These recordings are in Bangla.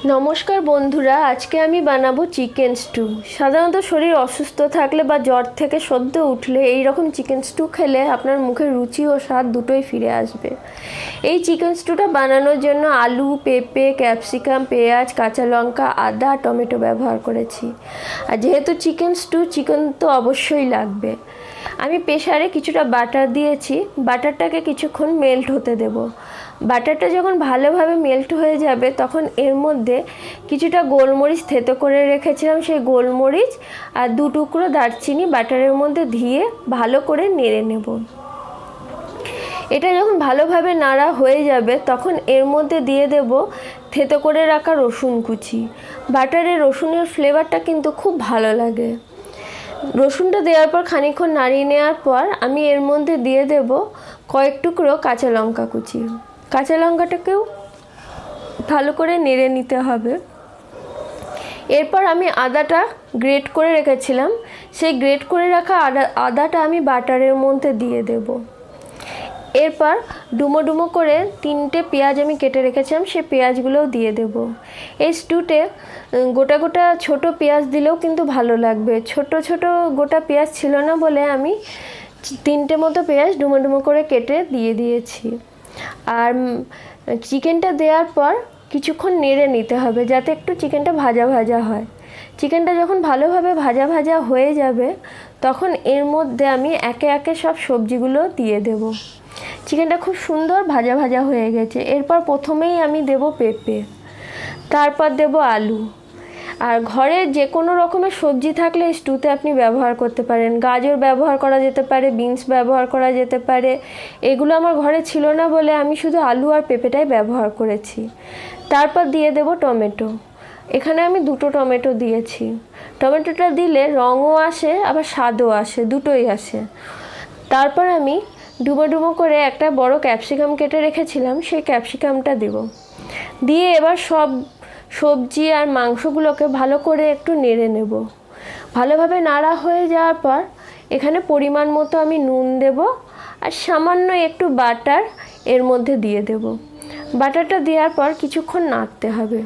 নমস্কার বন্ধুরা, আজকে আমি বানাবো চিকেন স্টু। সাধারণত শরীর অসুস্থ থাকলে বা জ্বর থেকে সদ্য উঠলে এই রকম চিকেন স্টু খেলে আপনার মুখে রুচি ও স্বাদ দুটোই ফিরে আসবে। এই চিকেন স্টুটা বানানোর জন্য আলু, পেঁপে, ক্যাপসিকাম, পেঁয়াজ, কাঁচা লঙ্কা, আদা, টমেটো ব্যবহার করেছি। আর যেহেতু চিকেন স্টু, চিকেন তো অবশ্যই লাগবে। আমি প্রেসারে কিছুটা বাটার দিয়েছি। বাটারটাকে কিছুক্ষণ মেল্ট হতে দেব। বাটারটা যখন ভালোভাবে মেল্ট হয়ে যাবে তখন এর মধ্যে কিছুটা গোলমরিচ থেতো করে রেখেছিলাম, সেই গোলমরিচ আর 2 টুকরো দারচিনি বাটারের মধ্যে দিয়ে ভালো করে নেড়ে নেব। এটা যখন ভালোভাবে নাড়া হয়ে যাবে তখন এর মধ্যে দিয়ে দেব থেতো করে রাখা রসুন কুচি। বাটারে রসুনের ফ্লেভারটা কিন্তু খুব ভালো লাগে। রসুনটা দেওয়ার পর খানিকক্ষণ নাড়িয়ে নেওয়ার পর আমি এর মধ্যে দিয়ে দেব কয়েক টুকরো কাঁচা লঙ্কা কুচি। কাঁচা লঙ্কাটাকেও ভালো করে নেড়ে নিতে হবে। এরপর আমি আদাটা গ্রেট করে রেখেছিলাম, সেই গ্রেট করে রাখা আদাটা আমি বাটারের মধ্যে দিয়ে দেব। এরপর ডুমো ডুমো করে 3টে পেঁয়াজ আমি কেটে রেখেছিলাম, সেই পেঁয়াজগুলোও দিয়ে দেব। এই স্টুতে গোটা গোটা ছোট পেঁয়াজ দিলেও কিন্তু ভালো লাগবে। ছোট ছোট গোটা পেঁয়াজ ছিল না বলে আমি 3টে মতো পেঁয়াজ ডুমো ডুমো করে কেটে দিয়ে দিয়েছি। আর চিকেনটা দেওয়ার পর কিছুক্ষণ নেড়ে নিতে হবে যাতে একটু চিকেনটা ভাজা ভাজা হয়। চিকেনটা যখন ভালোভাবে ভাজা ভাজা হয়ে যাবে তখন এর মধ্যে আমি একে একে সব সবজিগুলো দিয়ে দেব। চিকেনটা খুব সুন্দর ভাজা ভাজা হয়ে গেছে। এরপর প্রথমেই আমি দেব পেঁপে, তারপর দেব আলু। আর ঘরে যে কোনো রকমের সবজি থাকলে স্টুতে আপনি ব্যবহার করতে পারেন। গাজর ব্যবহার করা যেতে পারে, বিনস ব্যবহার করা যেতে পারে। এগুলো আমার ঘরে ছিল না বলে আমি শুধু আলু আর পেঁপেটাই ব্যবহার করেছি। তারপর দিয়ে দেব টমেটো। এখানে আমি 2টো টমেটো দিয়েছি। টমেটোটা দিলে রঙও আসে আবার স্বাদও আসে, দুটোই আসে। তারপর আমি ডুবো ডুবো করে একটা বড় ক্যাপসিকাম কেটে রেখেছিলাম, সেই ক্যাপসিকামটা দেব। দিয়ে এবার সব সবজি আর মাংসগুলোকে ভালো করে একটু নেড়ে নেব। ভালোভাবে নাড়া হয়ে যাওয়ার পর এখানে পরিমাণ মতো আমি নুন দেব আর সামান্য একটু বাটার এর মধ্যে দিয়ে দেব। বাটারটা দেওয়ার পর কিছুক্ষণ নাড়তে হবে।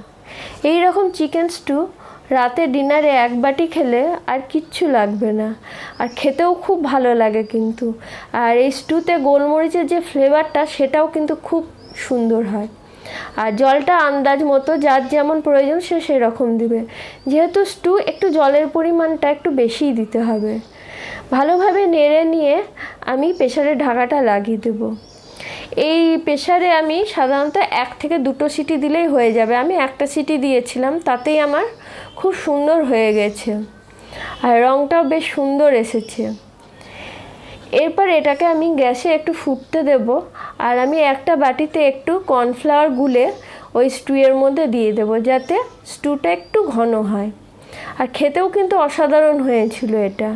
এই রকম চিকেন স্টু রাতে ডিনারে 1 বাটি খেলে আর কিচ্ছু লাগবে না, আর খেতেও খুব ভালো লাগে কিন্তু। আর এই স্টুতে গোলমরিচের যে ফ্লেভারটা সেটাও কিন্তু খুব সুন্দর হয়। আর জলটা আন্দাজ মতো যার যেমন প্রয়োজন সে সেরকম দিবে। যেহেতু স্টু একটু জলের পরিমাণটা একটু বেশিই দিতে হবে। ভালোভাবে নেড়ে নিয়ে আমি প্রেসারের ঢাকাটা লাগিয়ে দেব। এই প্রেসারে আমি সাধারণত 1 থেকে 2টো সিটি দিলেই হয়ে যাবে। আমি একটা সিটি দিয়েছিলাম, তাতেই আমার খুব সুন্দর হয়ে গেছে আর রঙটাও বেশ সুন্দর এসেছে। এরপর এটাকে আমি গ্যাসে একটু ফুটতে দেব। আর আমি একটা বাটিতে একটু কর্নফ্লাওয়ার গুলে ওই স্টুয়ের মধ্যে দিয়ে দেব যাতে স্টুটা একটু ঘন হয়। আর খেতেও কিন্তু অসাধারণ হয়েছিল। এটা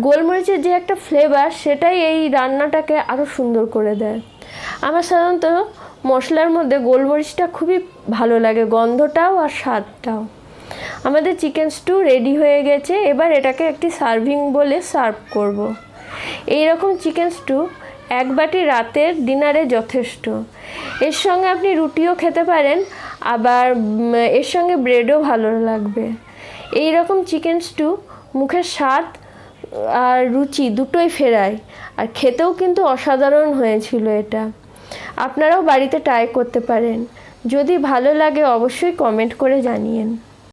গোলমরিচের যে একটা ফ্লেভার সেটাই এই রান্নাটাকে আরও সুন্দর করে দেয়। আমার সাধারণত মশলার মধ্যে গোলমরিচটা খুবই ভালো লাগে, গন্ধটাও আর স্বাদটাও। আমাদের চিকেন স্টু রেডি হয়ে গেছে। এবার এটাকে একটি সার্ভিং বলে সার্ভ করব। এই রকম চিকেন স্টু 1 বাটি রাতের ডিনারে যথেষ্ট। এর সঙ্গে আপনি রুটিও খেতে পারেন, আবার এর সঙ্গে ব্রেডও ভালো লাগবে। এই রকম চিকেন স্টু মুখের স্বাদ আর রুচি দুটোই ফেরায়, আর খেতেও কিন্তু অসাধারণ হয়েছিল এটা। আপনারাও বাড়িতে ট্রাই করতে পারেন। যদি ভালো লাগে অবশ্যই কমেন্ট করে জানিয়েন।